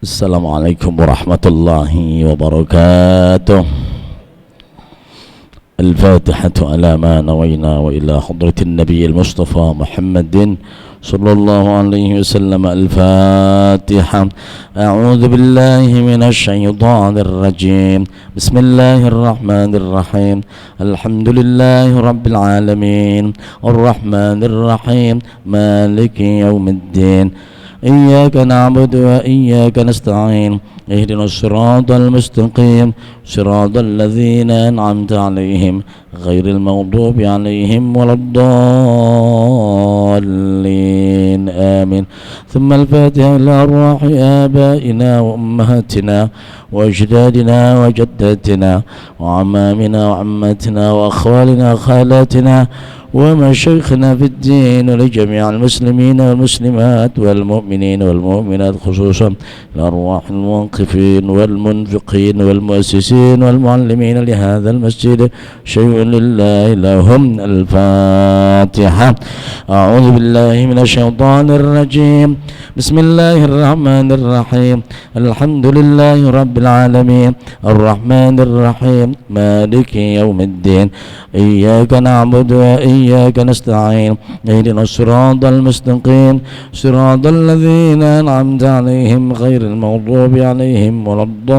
Assalamualaikum warahmatullahi wabarakatuh. Al-Fatihatu ala ma nawayna wa ila hadratin Nabi al-Mustafa Muhammadin sallallahu alaihi wasallam. Al-Fatihah. A'udzu billahi minasy syaithanir rajim. Bismillahirrahmanirrahim. Alhamdulillahi rabbil alamin. Arrahmanir rahim. Maliki yaumiddin. إياك نعبد وإياك نستعين اهدنا الصراط المستقيم صراط الذين أنعمت عليهم غير المغضوب عليهم ولا الضالين آمين. ثم الفاتحة إلى أرواح آبائنا وأمهاتنا وأجدادنا وجداتنا وعمامنا وعماتنا وأخوالنا وخالاتنا ومشايخنا في الدين ولجميع المسلمين والمسلمات والمؤمنين والمؤمنات، خصوصا الأرواح الموقفين والمنفقين والمؤسسين والمعلمين لهذا المسجد. شيء لله لهم. الفاتحة. أعوذ بالله من الشيطان الرجيم. بسم الله الرحمن الرحيم. الحمد لله رب العالمين الرحمن الرحيم مالك يوم الدين. إياك نعبد وإياك نستعين اهدنا الصراط المستقيم صراط الذين أنعمت عليهم غير المغضوب عليهم ولا الضالين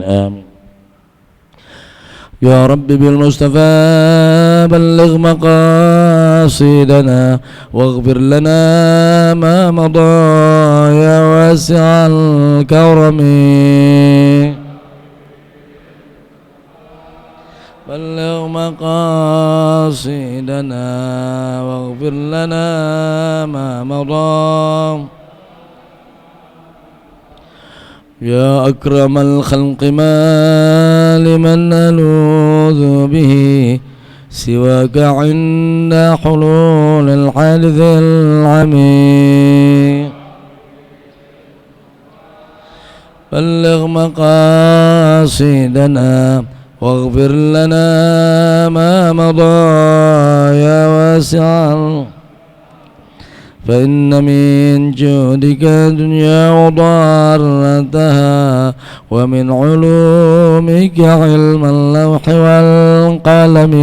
آمين. يا رب بالمصطفى بلغ مقاصدنا واغفر لنا ما مضى يا واسع الكرم. بلغ مقاصدنا واغفر لنا ما مضى يا أكرم الخلق. ما لمن نلوذ به سواك عند حلول الحادث العميق. بلغ مقاصدنا واغفر لنا ما مضى يا واسع، فإن من جودك الدنيا وضارتها ومن علومك علم اللوح والقلم.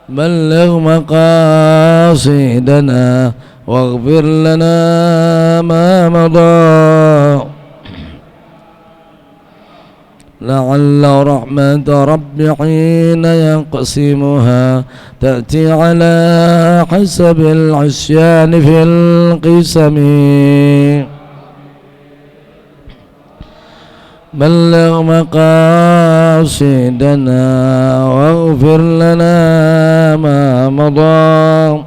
بلغ مقاصدنا واغفر لنا ما مضى لعل رحمة رب حين يقسمها تأتي على حسب العصيان في القسم. بلغ مقاصدنا واغفر لنا ما مضى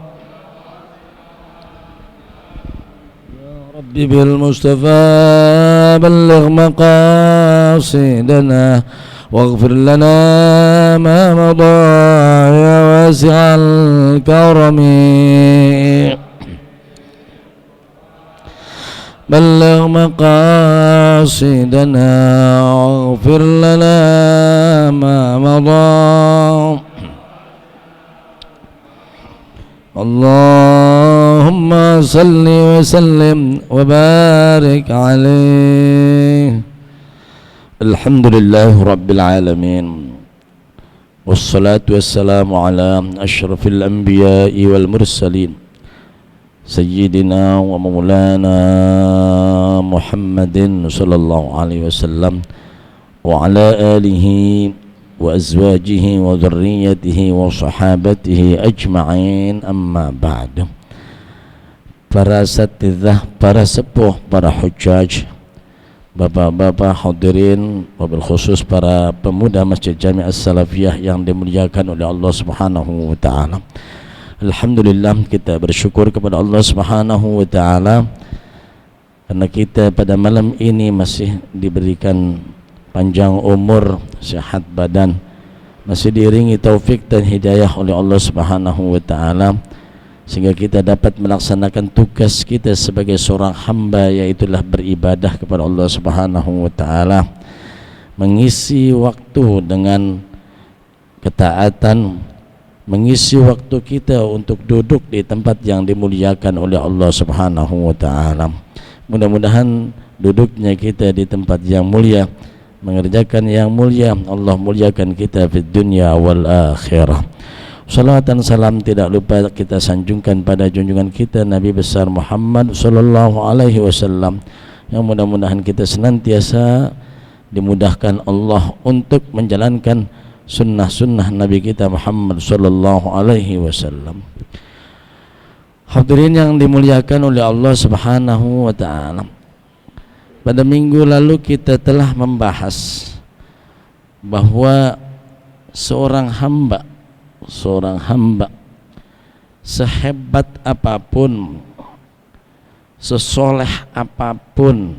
بالمصطفى. بلغ مقاصدنا واغفر لنا ما مضى يا واسع الكرم. بلغ مقاصدنا واغفر لنا ما مضى. اللهم صل وسلم وبارك عليه. الحمد لله رب العالمين والصلاة والسلام على أشرف الأنبياء والمرسلين سيدنا ومولانا محمد صلى الله عليه وسلم وعلى آله وأزواجه وذريته وصحابته أجمعين. أما بعد. Para asatidzah, para sepuh, para hujjaj, bapak-bapak hadirin, wabil khusus para pemuda Masjid Jami' As-Salafiyah yang dimuliakan oleh Allah Subhanahu wa ta'ala. Alhamdulillah, kita bersyukur kepada Allah Subhanahu wa ta'ala karena kita pada malam ini masih diberikan panjang umur, sehat badan, masih diiringi taufik dan hidayah oleh Allah Subhanahu wa ta'ala, sehingga kita dapat melaksanakan tugas kita sebagai seorang hamba, yaitulah beribadah kepada Allah Subhanahu wa ta'ala, mengisi waktu dengan ketaatan, mengisi waktu kita untuk duduk di tempat yang dimuliakan oleh Allah Subhanahu wa taala. Mudah-mudahan duduknya kita di tempat yang mulia, mengerjakan yang mulia, Allah muliakan kita di dunia wal akhirah. Salawat dan salam tidak lupa kita sanjungkan pada junjungan kita Nabi besar Muhammad sallallahu alaihi wasallam, yang mudah-mudahan kita senantiasa dimudahkan Allah untuk menjalankan sunnah-sunnah Nabi kita Muhammad sallallahu alaihi wasallam. Hadirin yang dimuliakan oleh Allah Subhanahu wa taala, pada minggu lalu kita telah membahas bahwa seorang hamba sehebat apapun, sesoleh apapun,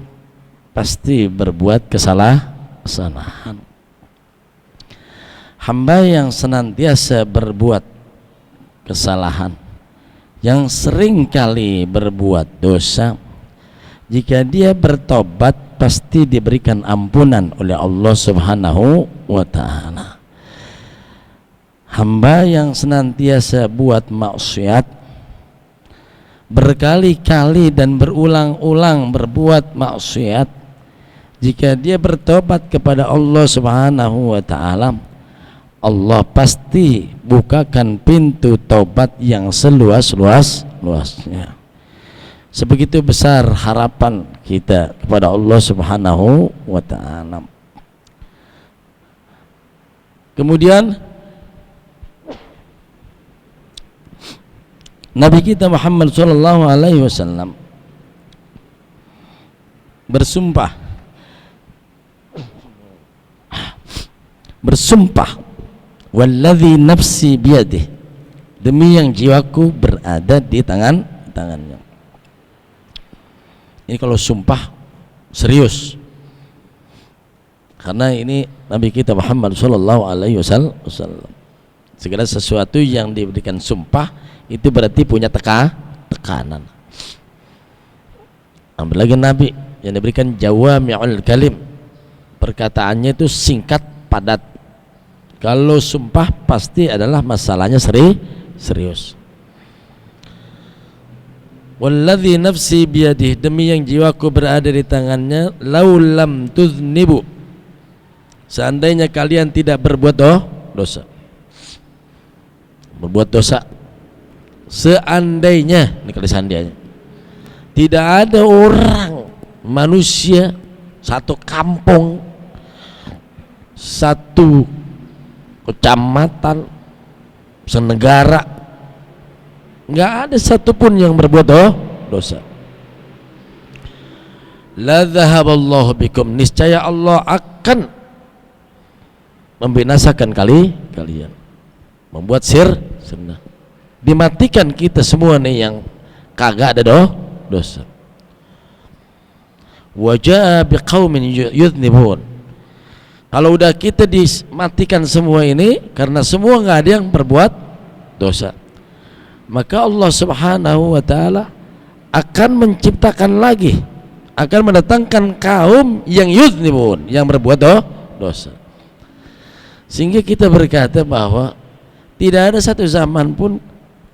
pasti berbuat kesalahan. Hamba yang senantiasa berbuat kesalahan, yang sering kali berbuat dosa, jika dia bertobat pasti diberikan ampunan oleh Allah Subhanahu wa taala. Hamba yang senantiasa buat maksiat, berkali-kali dan berulang-ulang berbuat maksiat, jika dia bertobat kepada Allah Subhanahu wa taala, Allah pasti bukakan pintu taubat yang seluas-luasnya. Sebegitu besar harapan kita kepada Allah Subhanahu wa taala. Kemudian Nabi kita Muhammad sallallahu alaihi wasallam bersumpah walladzi nafsi biyadih, demi yang jiwaku berada di tangannya. Ini kalau sumpah serius, karena ini Nabi kita Muhammad sallallahu alaihi wasallam. Segala sesuatu yang diberikan sumpah itu berarti punya tekanan. Ambil lagi Nabi yang diberikan jawami'ul kalim, perkataannya itu singkat padat. Kalau sumpah pasti adalah masalahnya serius. Walladzi nafsi biyadihi, demi yang jiwaku berada di tangannya, laulam tuznibu, seandainya kalian tidak berbuat dosa. Seandainya, ini kali seandainya, tidak ada orang manusia, satu kampung, satu kecamatan, senegara, nggak ada satupun yang berbuat dosa. La dhahaballahu bikum, niscaya Allah akan membinasakan kalian, membuat sirna, dimatikan kita semua nih yang kagak ada dosa. Wajah biqaumin yudhnibun, kalau udah kita dimatikan semua ini karena semua nggak ada yang berbuat dosa, maka Allah Subhanahu wa taala akan menciptakan lagi, akan mendatangkan kaum yang yudhnibun, yang berbuat dosa. Sehingga kita berkata bahwa tidak ada satu zaman pun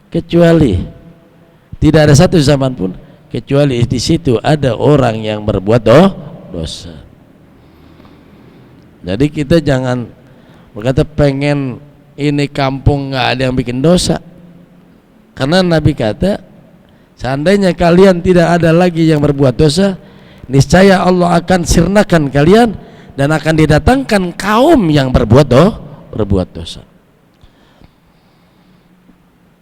kecuali di situ ada orang yang berbuat dosa. Jadi kita jangan berkata pengen ini kampung nggak ada yang bikin dosa, karena Nabi kata seandainya kalian tidak ada lagi yang berbuat dosa, niscaya Allah akan sirnakan kalian dan akan didatangkan kaum yang berbuat dosa.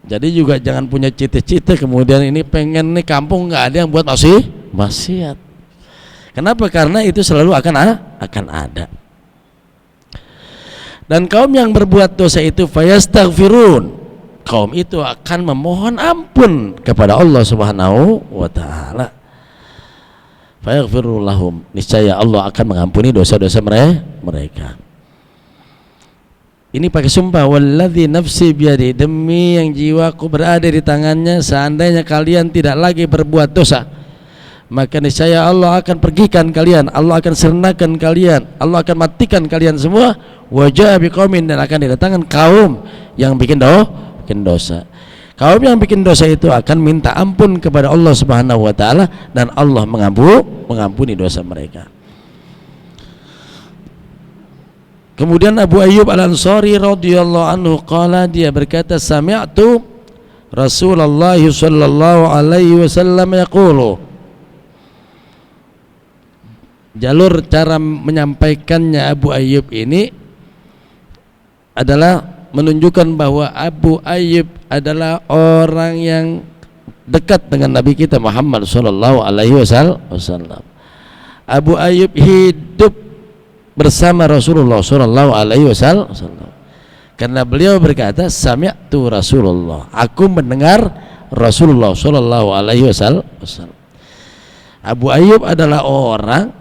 Jadi juga jangan punya cita-cita kemudian ini pengen nih kampung nggak ada yang buat maksiat. Kenapa? Karena itu selalu akan ada. Dan kaum yang berbuat dosa itu fayastaghfirun, kaum itu akan memohon ampun kepada Allah Subhanahu wa taala. Fayaghfirul lahum, niscaya Allah akan mengampuni dosa-dosa mereka. Ini pakai sumpah, walladzi nafsi biyadi, demi yang jiwaku berada di tangannya, seandainya kalian tidak lagi berbuat dosa, maka niscaya Allah akan pergikan kalian, Allah akan sernakan kalian, Allah akan matikan kalian semua. Wajah biqaumin, dan akan didatangkan kaum yang bikin bikin dosa. Kaum yang bikin dosa itu akan minta ampun kepada Allah Subhanahu wa taala dan Allah mengampuni dosa mereka. Kemudian Abu Ayyub Al-Ansari radhiyallahu anhu qala, dia berkata, sami'tu Rasulullah sallallahu alaihi wasallam yaqulu. Jalur cara menyampaikannya Abu Ayyub ini adalah menunjukkan bahwa Abu Ayyub adalah orang yang dekat dengan Nabi kita Muhammad sallallahu alaihi wasallam. Abu Ayyub hidup bersama Rasulullah sallallahu alaihi wasallam karena beliau berkata, sami'tu Rasulullah, aku mendengar Rasulullah sallallahu alaihi wasallam. Abu Ayyub adalah orang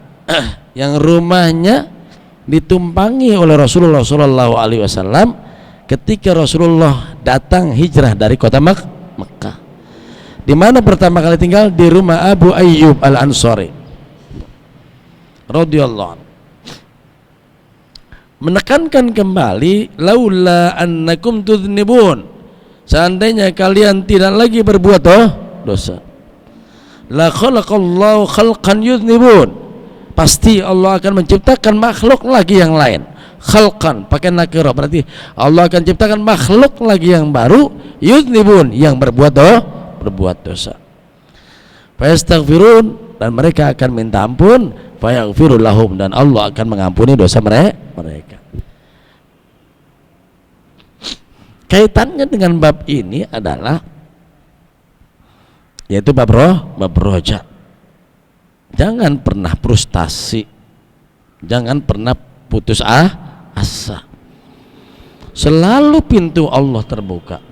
yang rumahnya ditumpangi oleh Rasulullah sallallahu alaihi wasallam ketika Rasulullah datang hijrah dari kota Mekkah. Di mana pertama kali tinggal? Di rumah Abu Ayyub Al-Ansari radhiyallahu anhu. Menekankan kembali, laula annakum tudznibun, seandainya kalian tidak lagi berbuat dosa, la khalaqallahu khalqan yudznibun, pasti Allah akan menciptakan makhluk lagi yang lain. Khalqan pakai nakirah, berarti Allah akan ciptakan makhluk lagi yang baru, yudznibun, yang berbuat dosa. Fayastaghfirun, dan mereka akan minta ampun, fayaghfirul lahum, dan Allah akan mengampuni dosa mereka. Kaitannya dengan bab ini adalah yaitu bab roja. Jangan pernah frustasi, jangan pernah putus asa. Selalu pintu Allah terbuka,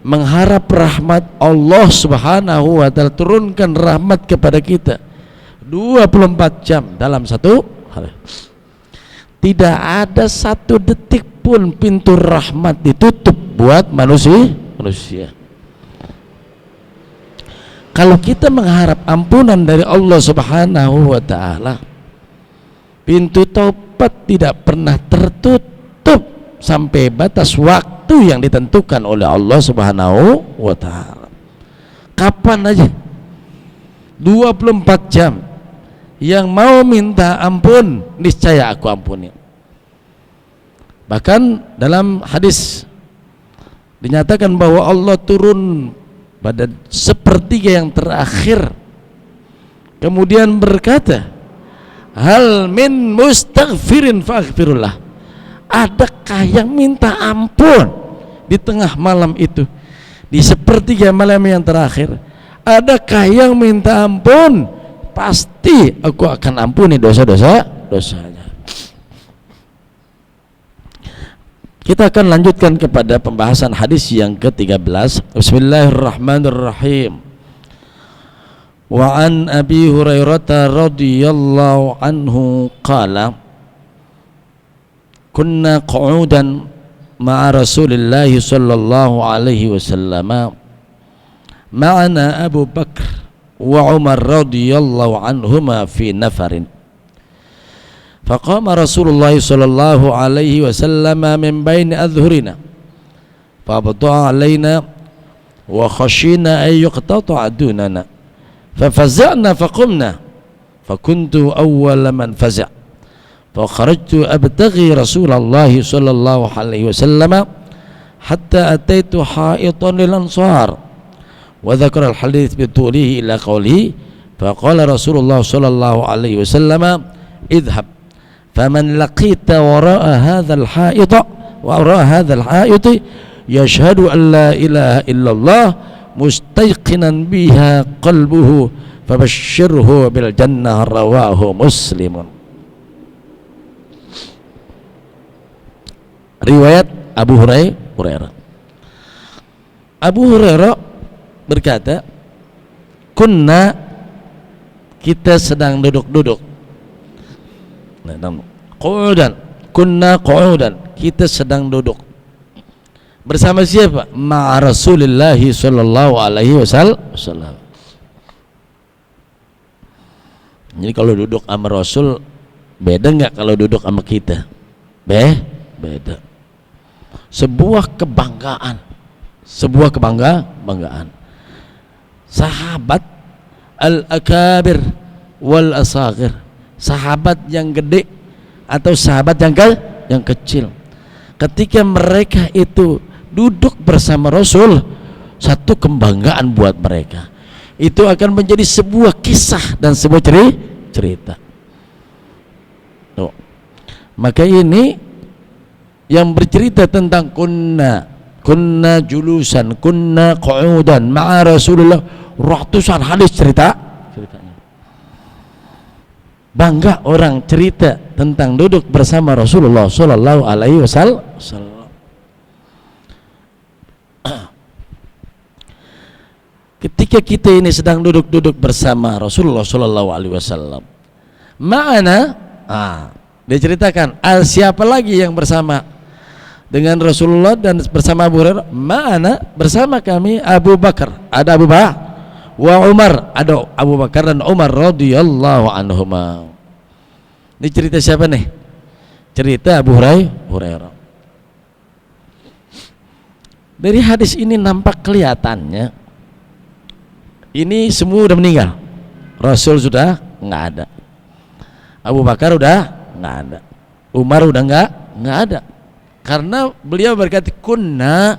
mengharap rahmat Allah Subhanahu wa taala, turunkan rahmat kepada kita 24 jam dalam satu hari. Tidak ada satu detik pun pintu rahmat ditutup buat manusia. Kalau kita mengharap ampunan dari Allah Subhanahu wa taala, pintu taubat tidak pernah tertutup sampai batas waktu yang ditentukan oleh Allah Subhanahu wa taala. Kapan aja, 24 jam. Yang mau minta ampun, niscaya aku ampuni. Bahkan dalam hadis dinyatakan bahwa Allah turun pada sepertiga yang terakhir, kemudian berkata, hal min mustaghfirin faghfirullah, adakah yang minta ampun di tengah malam itu, di sepertiga malam yang terakhir? Adakah yang minta ampun? Pasti aku akan ampuni dosanya. Kita akan lanjutkan kepada pembahasan hadis yang ke-13. Bismillahirrahmanirrahim. Wa an Abi Hurairah radhiyallahu anhu qala, kunna qu'udan ma'a Rasulillah sallallahu alaihi wasallam, ma'ana Abu Bakr wa Umar radhiyallahu anhuma fi nafarin. Faqama Rasulullah sallallahu alaihi wasallam min baini adhhurina fabta'a alaina wa khashina ay yuqtata'a dunana fafaza'na faqumna fakuntu awwala man faza' fakharajtu abtaghi Rasulullah sallallahu alaihi wasallam hatta ataitu ha'itan lil ansar. وذكر الحديث بطوله إلى قوله فقال رسول الله صلى الله عليه وسلم اذهب فمن لقيت وراء هذا الحائط يشهد أن لا إله إلا الله مستيقنا بها قلبه فبشره بالجنة. رواه مسلم. Riwayat Abu Hurairah. Abu Hurairah berkata, kunna, kita sedang duduk-duduk. Qu'udan, kunna qu'udan, kita sedang duduk. Bersama siapa? Ma'a Rasulillah sallallahu alaihi wasallam. Jadi kalau duduk sama Rasul beda nggak kalau duduk sama kita? Beda. Sebuah kebanggaan sebuah kebanggaan. Sahabat al-akabir wal asagir, sahabat yang gede atau sahabat yang kecil, ketika mereka itu duduk bersama Rasul, satu kebanggaan buat mereka. Itu akan menjadi sebuah kisah dan sebuah cerita. Tuh. Maka ini yang bercerita tentang kunna julusan, kunna qu'udan ma'a Rasulullah, ratusan hadis ceritanya. Bangga orang cerita tentang duduk bersama Rasulullah sallallahu alaihi wasallam. Ketika kita ini sedang duduk bersama Rasulullah sallallahu alaihi wasallam, ma'ana, diceritakan siapa lagi yang bersama dengan Rasulullah dan bersama Abu Hurairah? Ma'ana, bersama kami Abu Bakar, ada Abu Bakar, wa Umar, ada Abu Bakar dan Umar radhiyallahu anhuma. Ini cerita siapa nih? Cerita Abu Hurairah. Dari hadis ini nampak kelihatannya ini semua udah meninggal. Rasul sudah nggak ada, Abu Bakar udah nggak ada, Umar udah nggak ada. Karena beliau berkata kunna,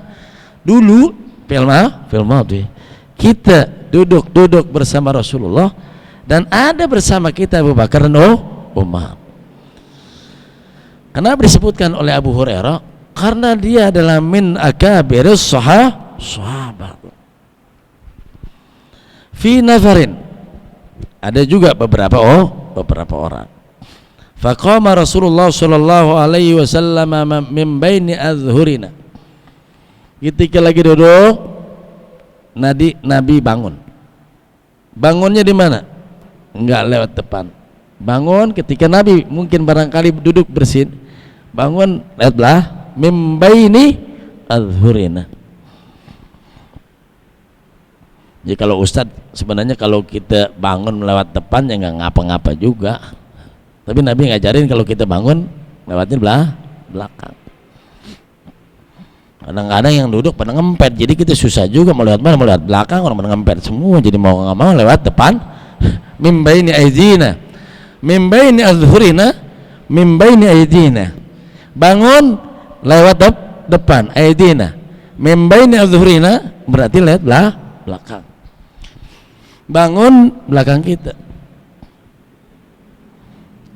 dulu fil madhi kita duduk bersama Rasulullah dan ada bersama kita Abu Bakar dan Umar. Kenapa disebutkan oleh Abu Hurairah? Karena dia adalah min akabiris sahabat. Fi nafarin, ada juga beberapa orang. Faqama Rasulullah sallallahu alaihi wasallam min baini azhurina. Ketika lagi duduk, Nabi bangun. Bangunnya di mana? Enggak lewat depan. Bangun ketika Nabi mungkin barangkali duduk bersin. Bangun lewat belah min baini azhurina. Jadi kalau Ustadz sebenarnya kalau kita bangun melewat depan ya nggak ngapa-ngapa juga. Tapi Nabi ngajarin kalau kita bangun lewatnya belakang. Kadang-kadang yang duduk pada ngempet, jadi kita susah juga mau lewat mana, mau lewat belakang, orang pada ngempet semua, jadi mau nggak mau lewat depan. Min baini aidina, min baini azhurina, min baini aidina. Bangun lewat depan, aidina. Min baini azhurina berarti lewat belakang. Bangun belakang kita.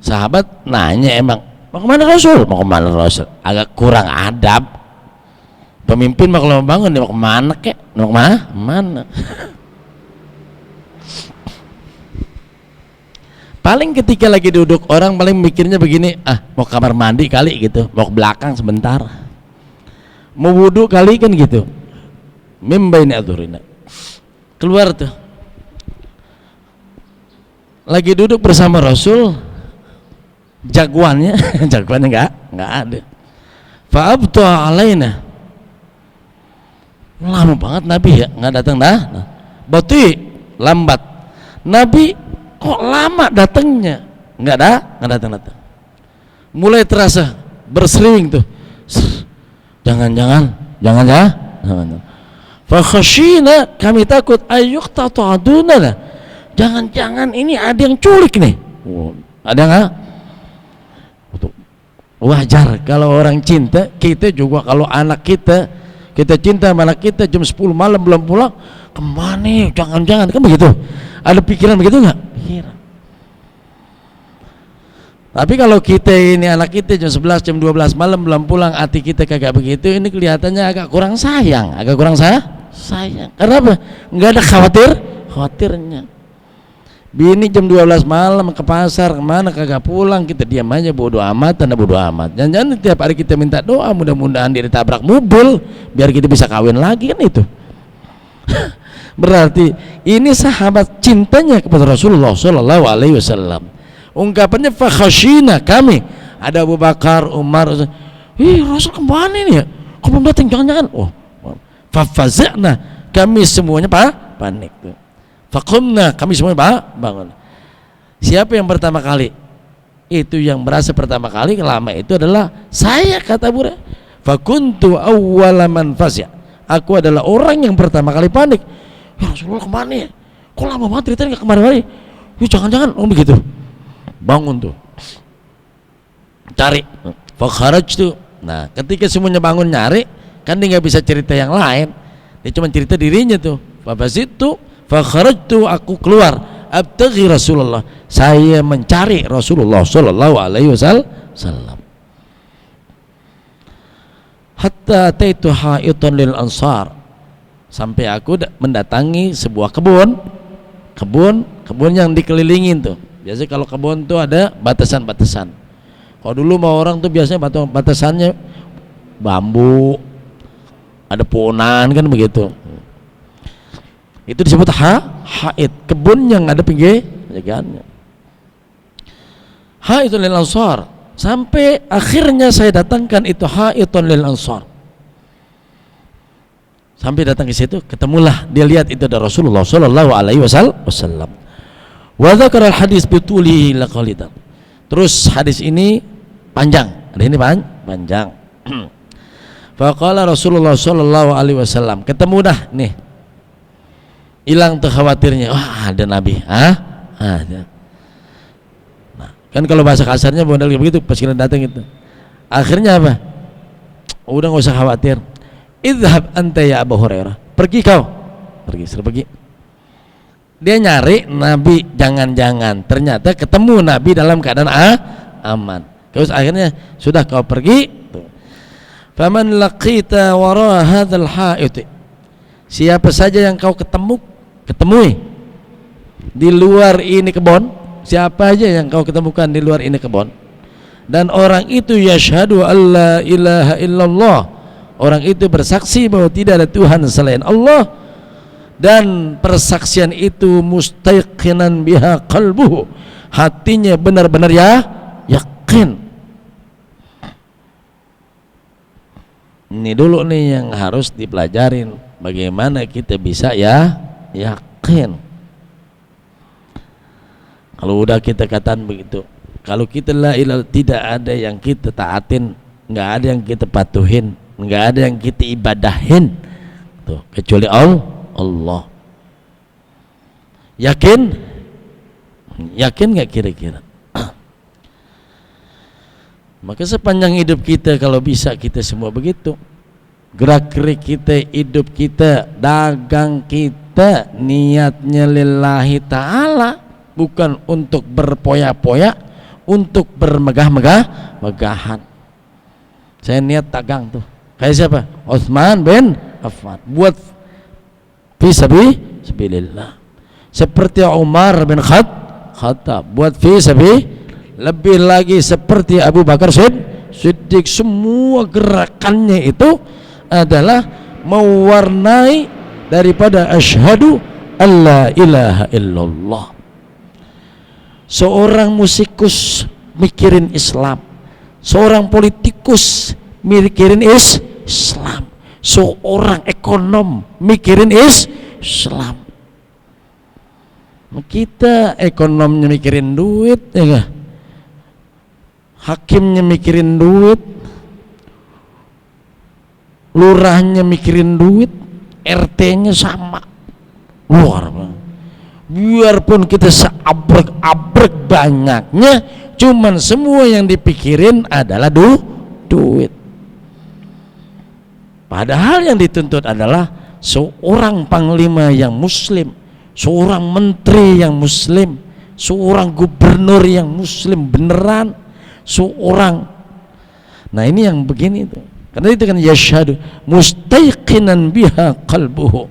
Sahabat nanya, emang mau kemana Rasul? Mau kemana Rasul? Agak kurang adab. Pemimpin mau kalau bangun dia mau kemana kek? Mau kemana? Paling ketika lagi duduk orang paling mikirnya begini, mau kamar mandi kali gitu, mau ke belakang sebentar, mau wudhu kali kan gitu. Mimbaini adzurina, keluar tuh, lagi duduk bersama Rasul, jagoannya nggak ada. Fa'abtu alaina, lama banget Nabi ya nggak datang batu lambat. Nabi kok lama datangnya, nggak datang. Mulai terasa bersering tuh, jangan. Fa khashina, kami takut ayyuqtata'aduna, jangan ini ada yang culik nih. Ada nggak? Wajar kalau orang cinta, kita juga kalau anak kita cinta sama anak kita, jam 10 malam belum pulang, kemana nih? Jangan kan begitu. Ada pikiran begitu nggak? Pikiran. Tapi kalau kita ini anak kita jam 11, jam 12 malam belum pulang, hati kita kagak begitu, ini kelihatannya agak kurang sayang. Sayang. Karena apa? Nggak ada khawatirnya. Bini jam 12 malam ke pasar kemana kagak pulang, kita diam aja, bodo amat. Jangan tiap hari kita minta doa mudah-mudahan dia ditabrak mobil biar kita bisa kawin lagi, kan itu. Berarti ini sahabat cintanya kepada Rasulullah sallallahu alaihi wasallam. Ungkapannya fa khashina, kami ada Abu Bakar, Umar, Rasul kemana ini ya? Kok belum datang? Jangan. Fa faza'na, kami semuanya panik tuh. Faqumna, kami semuanya bangun. Siapa yang pertama kali? Itu yang merasa pertama kali lama itu adalah saya, kata Abu Hurairah. Fakuntu awwala man fasya, Aku adalah orang yang pertama kali panik. Ya Rasulullah kemana ya? Kok lama banget ceritanya, nggak kemari-mari? Ya jangan-jangan begitu. Bangun tuh, cari. Fakharajtu. Nah, ketika semuanya bangun nyari, kan dia nggak bisa cerita yang lain. Dia cuma cerita dirinya tuh. Fabasitu, fakharajtu, aku keluar. Abtaghi Rasulullah. Saya mencari Rasulullah sallallahu alaihi wasallam. Hatta ataitu ha'itan lil ansar, sampai aku mendatangi sebuah kebun yang dikelilingin tuh. Biasanya kalau kebun tuh ada batasan-batasan. Kalau dulu mau orang tuh biasanya batasannya bambu, ada pohonan kan begitu. Itu disebut ha'id, kebun yang ada pinggir jalannya. Ha'itun lil ansar. Sampai akhirnya saya datangkan itu ha'itun lil ansar. Sampai datang ke situ, ketemulah dia, lihat itu ada Rasulullah sallallahu alaihi wasallam. Wa dzakara al-hadis bitulihi laqalidan. Terus hadis ini panjang. Hadis ini panjang. Faqala Rasulullah sallallahu alaihi wasallam, ketemu dah nih. Hilang tuh khawatirnya. Wah, ada Nabi. Ada. Kan kalau bahasa kasarnya model begitu, pas kita datang itu. Akhirnya apa? Udah nggak usah khawatir. Idhab anta ya Abu Hurairah. Pergi kau. Suruh pergi. Dia nyari Nabi, jangan-jangan ternyata ketemu Nabi dalam keadaan aman. Terus akhirnya sudah kau pergi. Faman laqita wara hadzal ha'it. Siapa saja yang kau ketemui di luar ini kebun. Siapa aja yang kau ketemukan di luar ini kebun, dan orang itu yashhadu alla ilaha illallah, orang itu bersaksi bahwa tidak ada Tuhan selain Allah, dan persaksian itu mustaiqinan biha qalbuhu, hatinya benar-benar yakin. Ini dulu nih yang harus dipelajarin, bagaimana kita bisa yakin. Kalau udah kita katakan begitu, kalau kita la ilaha, tidak ada yang kita taatin, nggak ada yang kita patuhin, nggak ada yang kita ibadahin tuh, kecuali Allah. Yakin nggak kira-kira? Maka sepanjang hidup kita, kalau bisa kita semua begitu, gerak-gerik kita, hidup kita, dagang kita, niatnya lillahi ta'ala, bukan untuk berpoya-poya, untuk bermegah-megahan. Saya niat dagang tuh, kayak siapa? Utsman bin Affan, buat fi sabilillah. Seperti Umar bin Khattab, buat fi sabilillah. Lebih lagi seperti Abu Bakar Siddiq. Semua gerakannya itu adalah mewarnai daripada asyhadu alla ilaha illallah. Seorang musikus mikirin Islam, seorang politikus mikirin Islam, seorang ekonom mikirin Islam. Kita ekonomnya mikirin duit, ya gak? Hakimnya mikirin duit, lurahnya mikirin duit, RT-nya sama, luar banget. Biarpun kita seabrek-abrek banyaknya, cuman semua yang dipikirin adalah duit. Padahal yang dituntut adalah seorang panglima yang muslim, seorang menteri yang muslim, seorang gubernur yang muslim beneran, seorang. Nah ini yang begini itu. Karena itu kan yashhadu mustaiqinan biha qalbuhu.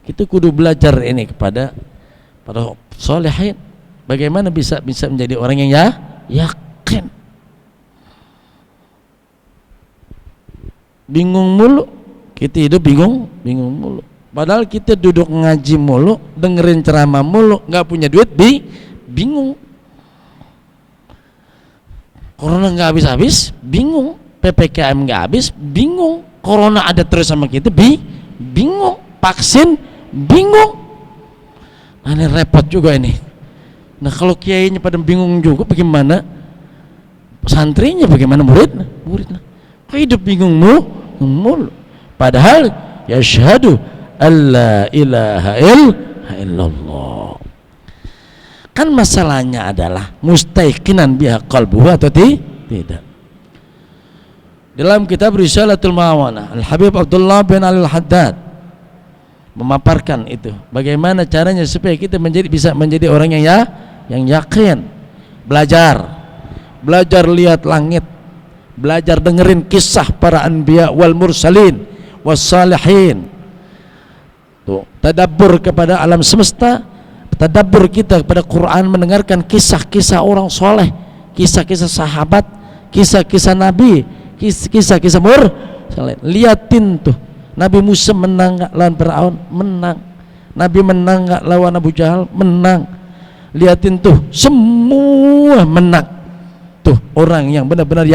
Kita kudu belajar ini kepada para solehin, bagaimana bisa menjadi orang yang yakin. Bingung mulu kita hidup, bingung mulu. Padahal kita duduk ngaji mulu, dengerin ceramah mulu, nggak punya duit, bingung. Corona nggak habis-habis, bingung. PPKM nggak habis, bingung. Corona ada terus sama kita, bingung. Vaksin, bingung. Nah ini repot juga ini. Nah kalau kiainya pada bingung juga, bagaimana santrinya, bagaimana muridnya? Kok hidup bingung mulu? padahal yashhadu alla ilaha illallah. Kan masalahnya adalah mustaiqinan biha qalbuhu atau tidak. Dalam kitab Risalatul Mawana, Al-Habib Abdullah bin Al-Haddad memaparkan itu, bagaimana caranya supaya kita bisa menjadi orang yang yakin. Belajar lihat langit, belajar dengerin kisah para anbiya wal mursalin was salihin. Tuh, tadabbur kepada alam semesta, tadabbur kita kepada Quran, mendengarkan kisah-kisah orang soleh, kisah-kisah sahabat, kisah-kisah nabi, kisah-kisah mursalin. Liatin tuh, Nabi Musa menang gak lawan Fir'aun? Menang. Nabi menang gak lawan Abu Jahal? Menang. Liatin tuh, semua menang. Tuh, orang yang benar-benar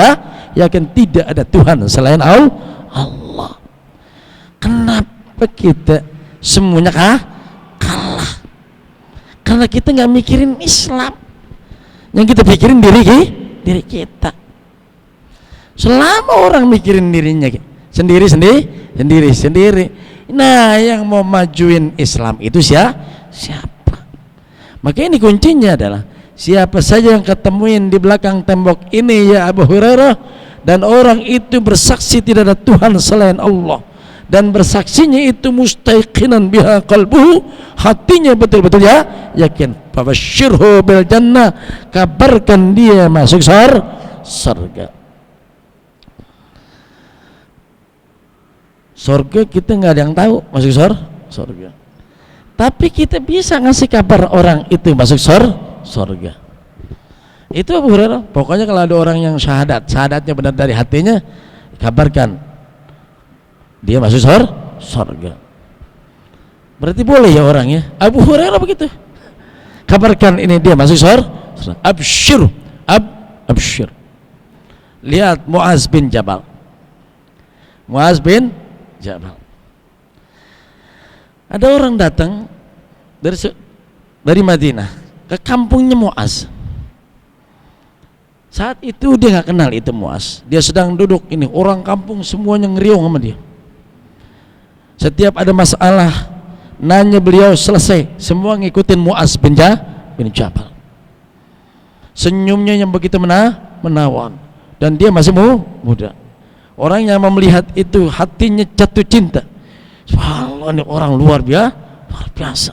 yakin tidak ada Tuhan selain Allah. Kenapa kita semuanya kalah? Karena kita nggak mikirin Islam. Yang kita pikirin diri kita. Selama orang mikirin dirinya sendiri. Nah, yang mau majuin Islam itu siapa? Maka ini kuncinya adalah siapa saja yang ketemuin di belakang tembok ini ya Abu Hurairah, dan orang itu bersaksi tidak ada Tuhan selain Allah, dan bersaksinya itu mustaiqinan biha qalbuhu, hatinya betul-betul yakin, fabasyirhu bil jannah, kabarkan dia masuk surga. Surga kita nggak ada yang tahu masuk surga, tapi kita bisa ngasih kabar orang itu masuk surga. Itu Abu Hurairah. Pokoknya kalau ada orang yang syahadatnya benar dari hatinya, kabarkan dia masuk surga. Berarti boleh ya orangnya. Abu Hurairah begitu, kabarkan ini dia masuk surga. Absyir. Lihat Muaz bin Jabal. Ada orang datang dari Madinah ke kampungnya Muaz. Saat itu dia nggak kenal itu Muaz. Dia sedang duduk, ini orang kampung semuanya ngeriung sama dia. Setiap ada masalah nanya beliau, selesai semua ngikutin Muaz bin Jabal. Senyumnya yang begitu menawan, dan dia masih muda. Orang yang melihat itu hatinya jatuh cinta. Subhanallah, ini orang luar biasa.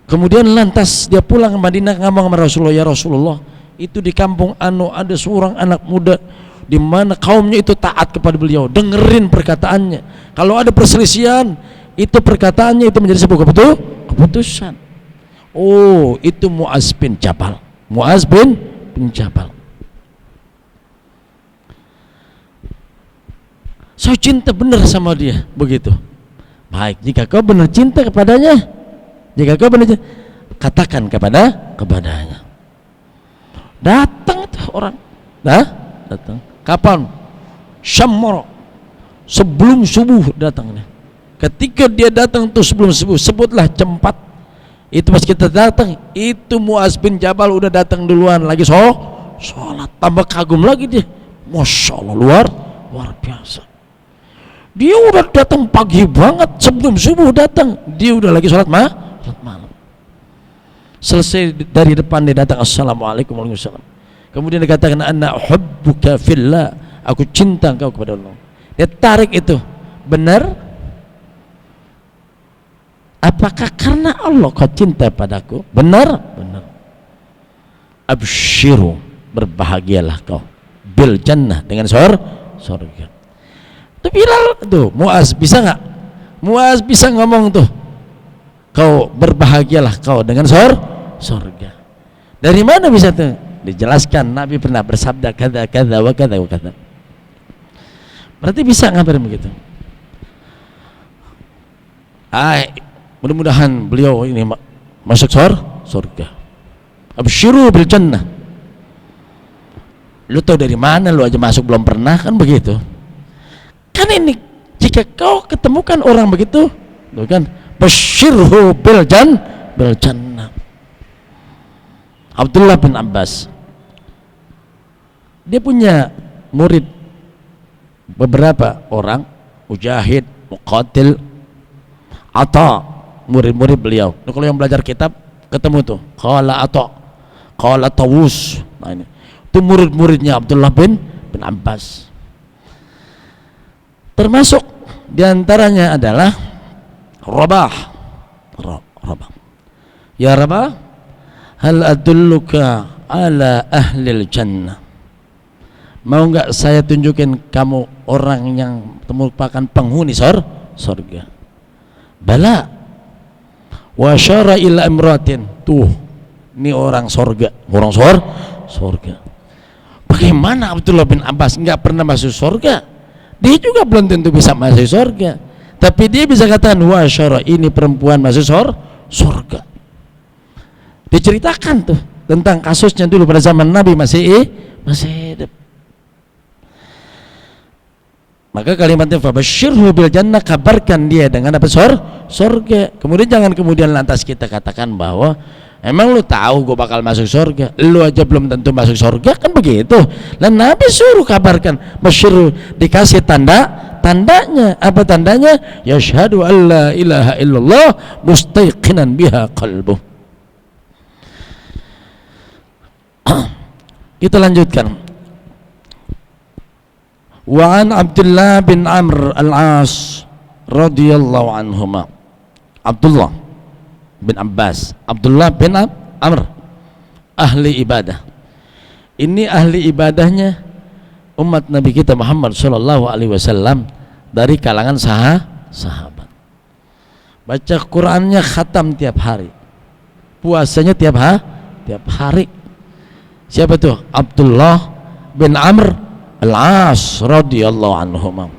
Kemudian lantas dia pulang ke Madinah, ngomong sama Rasulullah, ya Rasulullah, itu di kampung ada seorang anak muda di mana kaumnya itu taat kepada beliau, dengerin perkataannya. Kalau ada perselisihan, itu perkataannya itu menjadi sebuah keputusan. Oh, itu Muaz bin Jabal. Saya cinta benar sama dia, begitu. Baik, jika kau benar cinta kepadanya, katakan kepadanya. Datang tuh orang, datang. Kapan? Syammara, sebelum subuh datangnya. Ketika dia datang tuh sebelum subuh, sebutlah jam 4. Itu pas kita datang, itu Muaz bin Jabal udah datang duluan lagi sholat. Tambah kagum lagi dia, Masya Allah, luar biasa. Dia udah datang pagi banget, sebelum subuh datang, dia udah lagi sholat malam. Selesai dari depan dia datang, assalamualaikum warahmatullahi wabarakatuh. Kemudian dia katakan, ana uhibbuka fillah, aku cinta engkau kepada Allah. Dia tarik itu, benar? Apakah karena Allah kau cinta padaku? Benar. Absyiru, berbahagialah kau, bil jannah, dengan surga. Itu Bilal tuh, Muaz bisa nggak? Muaz bisa ngomong tuh, kau berbahagialah kau dengan surga. Dari mana bisa tuh? Dijelaskan Nabi pernah bersabda kata wa kata. Berarti bisa ngabarin begitu. Mudah-mudahan beliau ini masuk surga. Absyiru bil jannah. Lu tahu dari mana lu aja masuk belum pernah, kan begitu. Kan ini jika kau ketemukan orang begitu, tuh kan, basyirhu bil jannah. Abdullah bin Abbas, dia punya murid beberapa orang, Mujahid, Muqatil, Atha, murid-murid beliau. Nah, kalau yang belajar kitab ketemu tuh qala Atha, qala Tawus. Nah, ini itu murid-muridnya Abdullah bin Abbas. Termasuk diantaranya adalah Rabah. Ya Rabah, hal adulluka ala ahlil jannah. Mau enggak saya tunjukin kamu orang yang merupakan penghuni surga? Bala. Wa syara ila imratin. Tuh, ini orang surga, surga. Bagaimana Abdullah bin Abbas enggak pernah masuk surga? Dia juga belum tentu bisa masuk surga. Tapi dia bisa katakan wa syara, ini perempuan masuk surga. Diceritakan tuh tentang kasusnya dulu pada zaman Nabi masih hidup. Maka kalimatnya fabasyirhu bil jannah, kabarkan dia dengan apa? Surga. Kemudian jangan kemudian lantas kita katakan bahwa emang lu tahu gue bakal masuk surga, lu aja belum tentu masuk surga, kan begitu. Dan Nabi suruh kabarkan, basyirhu, dikasih tandanya. Apa tandanya? Yashhadu an la ilaha illallah mustaiqinan biha qalbuh. Kita lanjutkan. Wa an Abdullah bin Amr al-As radhiyallahu anhuma. Abdullah bin Abbas, Abdullah bin Amr, ahli ibadah. Ini ahli ibadahnya umat Nabi kita Muhammad sallallahu alaihi wasallam dari kalangan sahabat. Baca Qur'annya khatam tiap hari. Puasanya tiap hari. Siapa tuh? Abdullah bin Amr Al-As radhiyallahu anhum.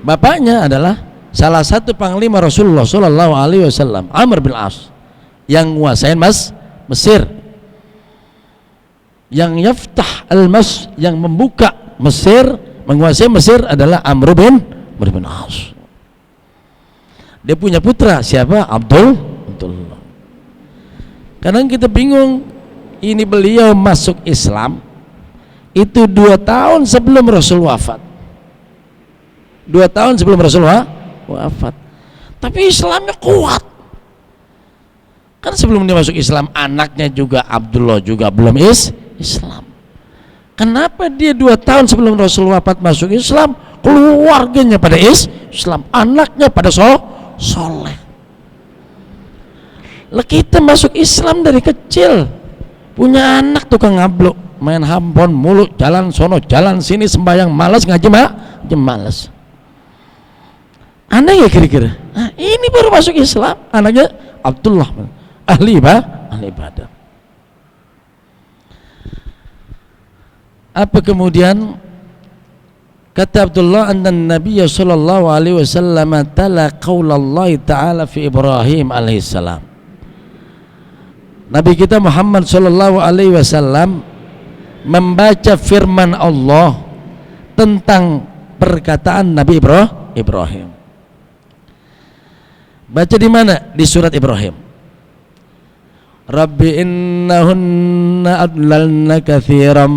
Bapaknya adalah salah satu panglima Rasulullah sallallahu alaihi wasallam, Amr bin As, yang nguasain Mesir. Yang yaftah al-Mas, yang membuka Mesir, menguasai Mesir adalah Amr bin As. Dia punya putra siapa? Abdullah. Kadang kita bingung, ini beliau masuk Islam itu 2 tahun sebelum Rasul wafat. 2 tahun sebelum Rasul wafat. Tapi Islamnya kuat. Kan sebelum dia masuk Islam, anaknya juga Abdullah juga belum Islam. Kenapa dia 2 tahun sebelum Rasul wafat masuk Islam, keluarganya pada Islam, anaknya pada soleh. Lah kita masuk Islam dari kecil, punya anak tukang ngabluk, main handphone mulu, jalan sono jalan sini, sembahyang malas, ngaji malas. Aneh ya kira-kira. Nah, ini baru masuk Islam, anaknya Abdullah, ahli ibadah. Apa kemudian kata Abdullah, anna Nabi sallallahu alaihi wasallam tala qaulullah ta'ala fi Ibrahim alaihissalam. Nabi kita Muhammad sallallahu alaihi wasallam membaca firman Allah tentang perkataan Nabi Ibrahim. Baca di mana? Di surat Ibrahim. Rabbi innahunna adlalna katsiran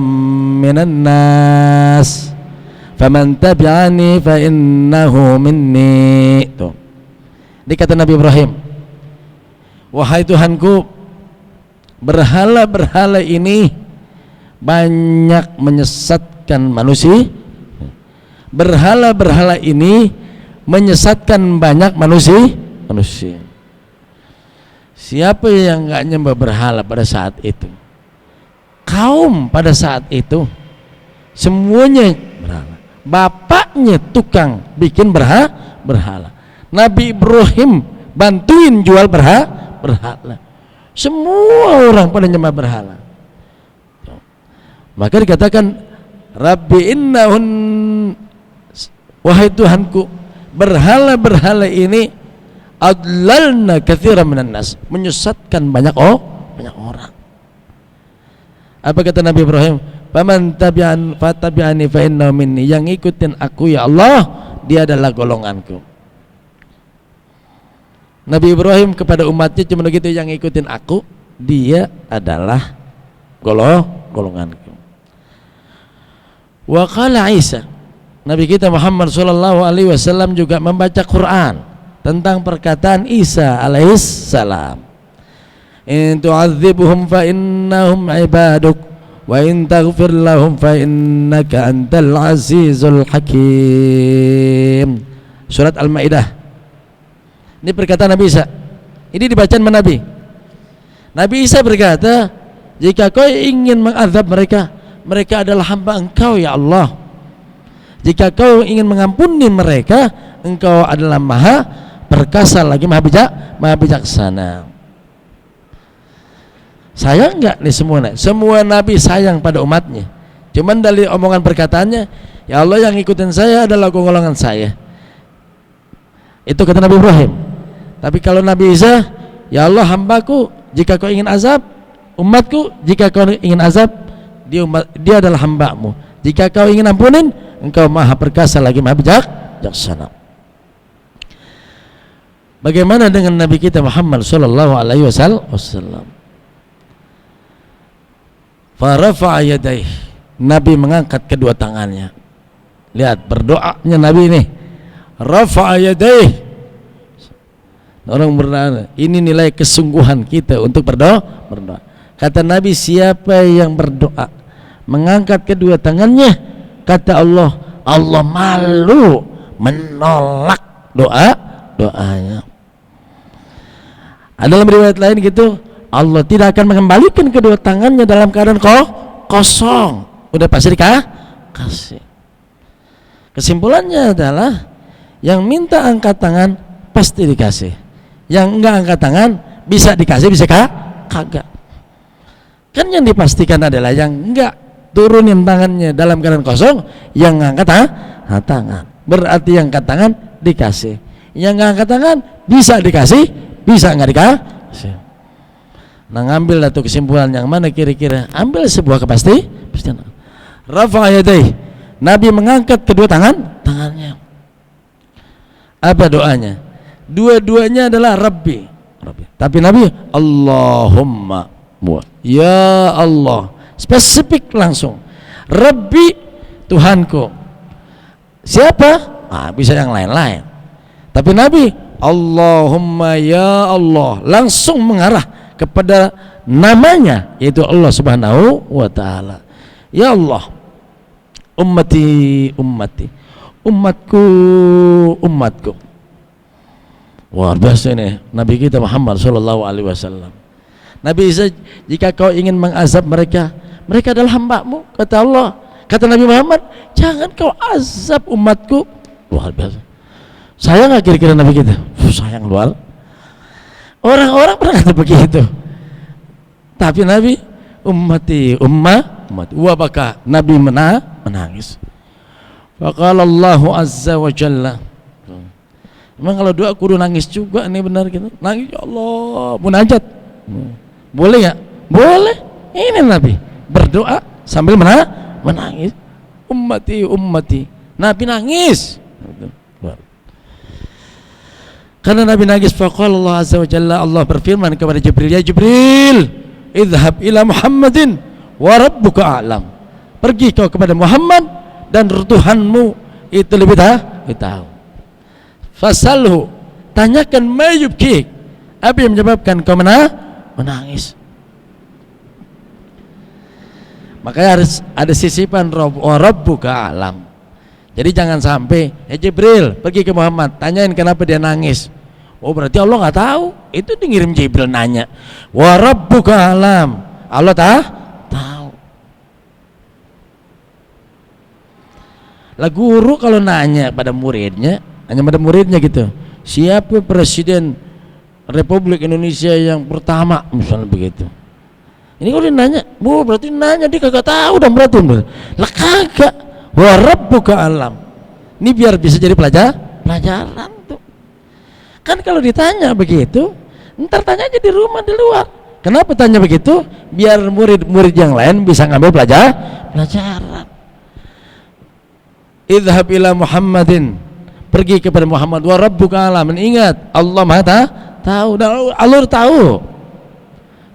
minan nas faman tabi'ani fa innahu minni. Tuh. Dikata Nabi Ibrahim, wahai Tuhanku, berhala-berhala ini banyak menyesatkan manusia. Berhala-berhala ini menyesatkan banyak manusia. Siapa yang nggak nyembah berhala pada saat itu? Kaum pada saat itu semuanya berhala. Bapaknya tukang bikin berhala. Nabi Ibrahim bantuin jual berhala. Semua orang pada nyembah berhala. Maka dikatakan Rabbi innahun, wahai Tuhanku, berhala-berhala ini adlalna katsiran minan nas, menyesatkan banyak orang. Apa kata Nabi Ibrahim? Faman tabi'ani fa innahu minni, yang ikutin aku ya Allah, dia adalah golonganku. Nabi Ibrahim kepada umatnya cuma begitu, yang ikutin aku, dia adalah golonganku. Wa qala Isa, Nabi kita Muhammad sallallahu alaihi wasallam juga membaca Quran tentang perkataan Isa alaihissalam. In tu'adzibhum fa innahum ibaduk wa in taghfir lahum fa innaka antal azizul hakim. Surat Al-Maidah. Ini perkataan Nabi Isa. Ini dibacaan Nabi. Nabi Isa berkata, jika kau ingin mengazab mereka, mereka adalah hamba engkau ya Allah. Jika kau ingin mengampuni mereka, engkau adalah maha perkasa lagi maha bijaksana. Sayang enggak nih semua nabi sayang pada umatnya. Cuman dari omongan perkataannya, ya Allah yang ikutin saya adalah golongan saya. Itu kata Nabi Ibrahim. Tapi kalau Nabi Isa, ya Allah hambaku jika kau ingin azab, umatku jika kau ingin azab, dia adalah hambamu. Jika kau ingin ampunin, engkau maha perkasa lagi maha bijaksana. Bagaimana dengan Nabi kita Muhammad sallallahu alaihi wasallam? Farafa'a yadayhi, Nabi mengangkat kedua tangannya. Lihat berdoanya Nabi ini. Rafa'a yadayhi. Orang berdoa, ini nilai kesungguhan kita untuk berdoa. Kata Nabi, siapa yang berdoa mengangkat kedua tangannya, kata Allah malu menolak doanya. Ada dalam riwayat lain gitu, Allah tidak akan mengembalikan kedua tangannya dalam keadaan kosong. Udah pasti dikasih. Kesimpulannya adalah yang minta angkat tangan pasti dikasih. Yang enggak angkat tangan bisa dikasih, bisa kagak. Kan yang dipastikan adalah yang enggak turunin tangannya dalam keadaan kosong, yang angkat tangan. Berarti yang angkat tangan dikasih. Yang enggak angkat tangan bisa dikasih, bisa enggak dikasih. Nah, ngambil satu kesimpulan yang mana kira-kira? Ambil sebuah kepastian. Rafa'a yadayhi, Nabi mengangkat kedua tangannya. Apa doanya? Dua-duanya adalah Rabbi. Tapi Nabi Allahumma, ya Allah, spesifik langsung. Rabbi, Tuhanku. Siapa? Bisa yang lain-lain. Tapi Nabi Allahumma ya Allah, langsung mengarah kepada namanya, yaitu Allah Subhanahu wa taala. Ya Allah, ummati, umatku. Wah, biasa ini Nabi kita Muhammad sallallahu alaihi wasallam. Nabi Isa, jika kau ingin mengazab mereka adalah hambamu, kata Allah. Kata Nabi Muhammad, jangan kau azab umatku. Luar biasa. Sayang nggak kira-kira Nabi kita? Sayang luar. Orang-orang pernah kata begitu. Tapi Nabi ummati. Wa baka, Nabi menangis. Faqala Allahu azza wa jalla. Memang kalau doa kudu nangis juga nih, benar gitu. Nangis, ya Allah, munajat. Boleh nggak? Boleh. Ini Nabi berdoa sambil menangis. Ummati. Nabi nangis. Karena Nabi nangis, faqala Allah azza wa jalla, Allah berfirman kepada Jibril, ya Jibril, idhhab ila Muhammadin wa rabbuka a'lam. Pergi kau kepada Muhammad dan Tuhanmu itu lebih tahu. Fasalhu, tanyakan mayubki, apa yang menyebabkan kau menangis. Makanya harus ada sisipan rabbuka a'lam. Jadi jangan sampai Jibril pergi ke Muhammad, tanyain kenapa dia nangis. Oh, berarti Allah nggak tahu. Itu ngirim Jibril nanya. Wa rabbuka a'lam. Allah tahu. Lah guru kalau nanya pada muridnya, hanya pada muridnya gitu, siapa presiden Republik Indonesia yang pertama, misalnya begitu. Ini kalau dia nanya, berarti nanya dia kagak tahu dong, berarti lah kagak. Wa rabbuka alam. Ini biar bisa jadi pelajaran tuh. Kan kalau ditanya begitu, ntar tanya aja di rumah, di luar. Kenapa tanya begitu? Biar murid-murid yang lain bisa ngambil pelajaran. Idhhab ila Muhammadin, pergi kepada Muhammad. Wa rabbuka alam, ingat Allah Maha tahu, dan Allah tahu.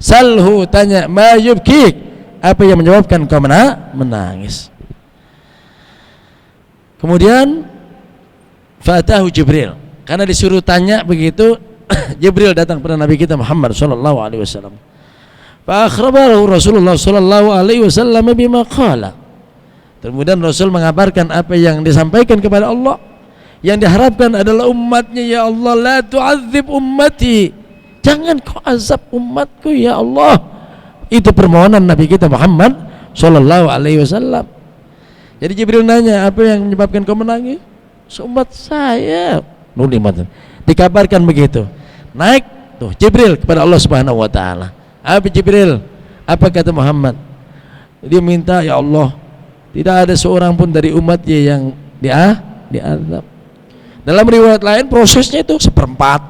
Salhu, tanya, ma yubkik, apa yang menyebabkan kau menangis. Kemudian fatahu Jibril, karena disuruh tanya begitu. Jibril datang kepada Nabi kita Muhammad sallallahu alaihi wasallam. Fa akhbarahu Rasulullah sallallahu alaihi wasallam bima qala. Kemudian Rasul mengabarkan apa yang disampaikan kepada Allah. Yang diharapkan adalah umatnya, ya Allah, la tu'adzib ummati, jangan kau azab umatku ya Allah. Itu permohonan Nabi kita Muhammad sallallahu alaihi wasallam. Jadi Jibril nanya, apa yang menyebabkan kau menangis? Umat saya. Dikabarkan begitu. Naik tuh Jibril kepada Allah Subhanahu wa taala. Apa Jibril? Apa kata Muhammad? Dia minta, ya Allah, tidak ada seorang pun dari umatnya yang diazab. Dalam riwayat lain prosesnya itu seperempat,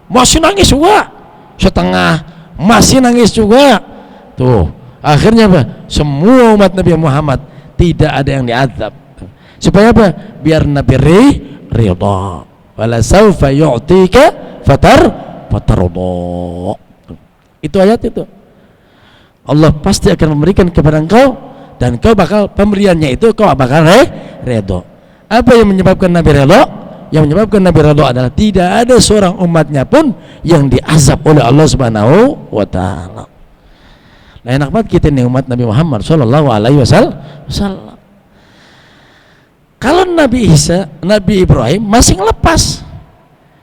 masih nangis juga, setengah, masih nangis juga. Tuh, akhirnya apa? Semua umat Nabi Muhammad tidak ada yang diazab. Supaya apa? Biar Nabi ridha. Wala saufa yu'tika fatarudha. Itu ayat itu. Allah pasti akan memberikan kepada engkau, dan kau bakal, pemberiannya itu kau bakal ridha. Apa yang menyebabkan Nabi ridha? Yang menyebabkan Nabi ridha adalah tidak ada seorang umatnya pun yang diazab oleh Allah Subhanahu wa taala. Nah, enak banget kita nih umat Nabi Muhammad sallallahu alaihi wasallam. Kalau Nabi Isa, Nabi Ibrahim masih ngelepas.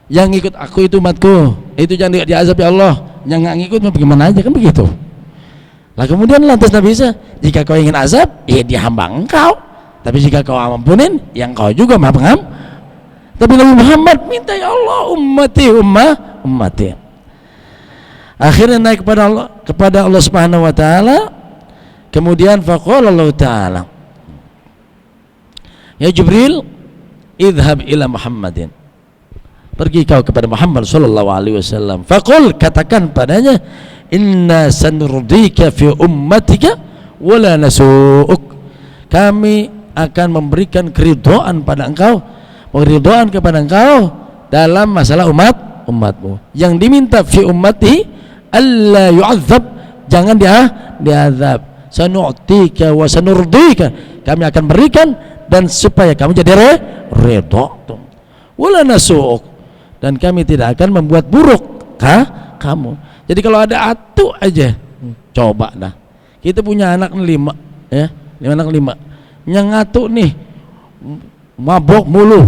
Yang ngikut aku itu umatku, itu jangan diazab ya Allah. Yang nggak ngikut mau bagaimana aja, kan begitu. Lah kemudian lantas Nabi Isa, jika kau ingin azab, ya dihamba engkau. Tapi jika kau ampunin, yang kau juga maaf ngam. Tapi Nabi Muhammad minta, ya Allah, ummati. Akhirnya naik kepada Allah Subhanahu wa taala. Kemudian faqala Allah taala, ya Jibril, idhab ila Muhammadin, pergi kau kepada Muhammad sallallahu alaihi wasallam. Faqul, katakan padanya, inna sanurdika fi ummatika wala nasu'uk, kami akan memberikan keridhaan pada engkau, keridhaan kepada engkau dalam masalah umatmu. Yang diminta fi ummati alla yu'adzab, jangan diazab. Sanu'tika wa sanurdika, kami akan berikan dan supaya kamu jadi ridha. Wala nasu'uk, dan kami tidak akan membuat buruk kamu. Jadi kalau ada atu aja, coba dah. Kita punya anak 5, ya, 5 yang ngatu nih, mabok mulu,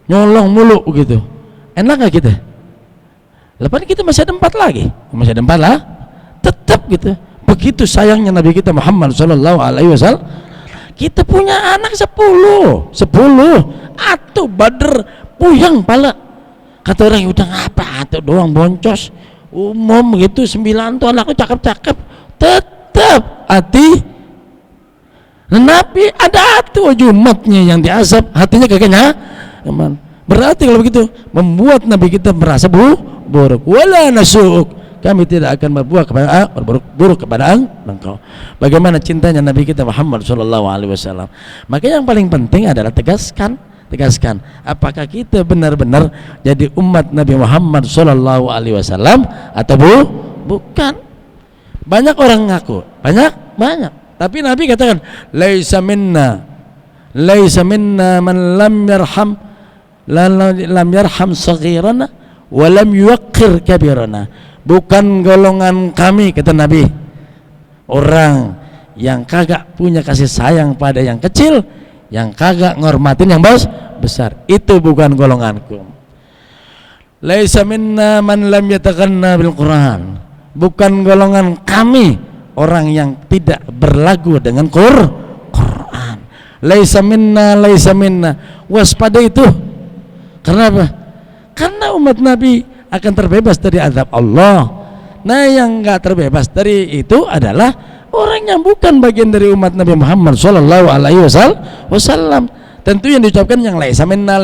nyolong mulu gitu. Enak gak kita? Lepas kita masih ada 4 lagi, masih ada 4 lah, tetap gitu. Begitu sayangnya Nabi kita Muhammad sallallahu alaihi wasallam. Kita punya anak 10 atuh bader puyang pala. Kata orang, udah ngapa atuh doang boncos, umum gitu. 9 tuh anakku cakep-cakep, tetap hati. Nabi ada atuh umatnya yang diazab, hatinya kagaknya aman. Berarti kalau begitu membuat Nabi kita merasa buruk. Wala nasu'uk, kami tidak akan buruk kepada engkau. Bagaimana cintanya Nabi kita Muhammad sallallahu alaihi wasallam. Maka yang paling penting adalah tegaskan apakah kita benar-benar jadi umat Nabi Muhammad sallallahu alaihi wasallam atau bukan. Banyak orang ngaku, banyak, tapi Nabi katakan, laisa minna man lam yarham saghirana wa lam yuwaqqir kabirana. Bukan golongan kami, kata Nabi, orang yang kagak punya kasih sayang pada yang kecil, yang kagak ngormatin yang besar. Itu bukan golonganku. Laisa minna man lam yataghanna bil Quran. Bukan golongan kami orang yang tidak berlagu dengan Quran. Laisa minna. Waspada itu. Kenapa? Karena umat Nabi akan terbebas dari azab Allah. Nah, yang enggak terbebas dari itu adalah orang yang bukan bagian dari umat Nabi Muhammad sallallahu alaihi wasallam. Tentu yang diucapkan yang laisa minna.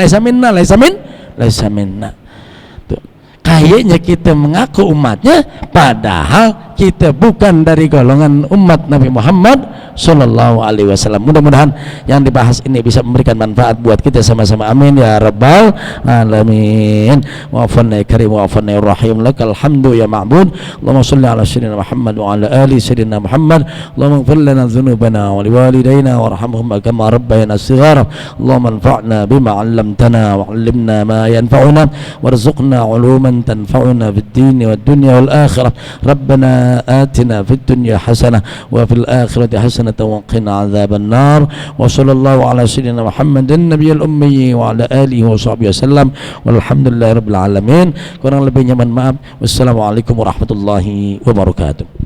Tuh. Kayaknya kita mengaku umatnya padahal kita bukan dari golongan umat Nabi Muhammad sallallahu alaihi wasallam. Mudah-mudahan yang dibahas ini bisa memberikan manfaat buat kita sama-sama, amin ya rabbal alamin. Wa'afanna ya karim wa'afanna ya rahim, lakal hamdu ya ma'bud. Allahumma shalli ala sayyidina Muhammad wa ala ali sayyidina Muhammad. Allahumma ighfir lana dhunubana wa liwalidayna warhamhum kama rabbayana shighara. Allahumma anfa'na bima 'allamtana wa 'allimna ma yanfa'una warzuqna 'uluman tanfa'una fid din wad dunya wal akhirah. Rabbana atina fid dunya hasanah wa fil akhirati hasanah wa qina 'adzabannar. Wa sallallahu ala sayyidina Muhammadin nabiyil ummi wa ala alihi wa sahbihi wasallam walhamdulillahi rabbil alamin. Kurang lebihnya mohon maaf. Wassalamualaikum warahmatullahi wabarakatuh.